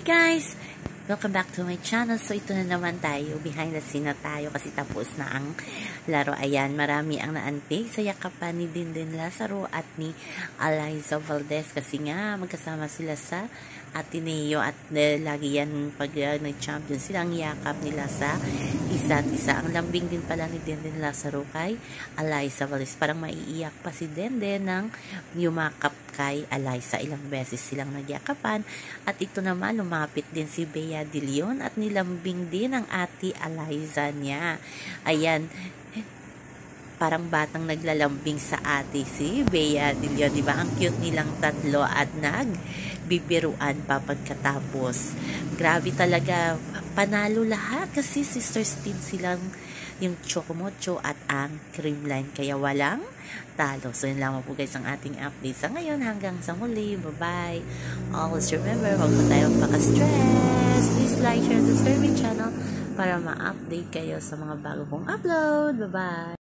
Guys! Welcome back to my channel. So ito na naman tayo, behind the scene na tayo kasi tapos na ang laro. Ayan, marami ang naantig sa yakapan ni Dindin Lazaro at ni Aliza Valdez kasi nga magkasama sila sa Ateneo at lagi yan pag nag-champion silang yakap nila sa isa't isa. Ang lambing din pala ni Dindin Lazaro kay Aliza Valdez. Parang maiiyak pa si Dindin ng yumakap kay Aliza. Ilang beses silang nagyakapan at ito naman lumapit din si Bea De Leon at nilambing din ang ate Aliza niya. Ayan, parang batang naglalambing sa ate si Bea De Leon, diba? Ang cute nilang tatlo at nagbibiruan pa pagkatapos. Grabe talaga, panalo lahat kasi sisters team silang yung Chocomocho at ang Creamline, kaya walang talo. So yun lamang po guys ang ating update sa ngayon. Hanggang sa muli, bye bye. Always remember, huwag po tayong paka-stress. Please like, share, subscribe my channel para ma-update kayo sa mga bago kong upload. Bye bye.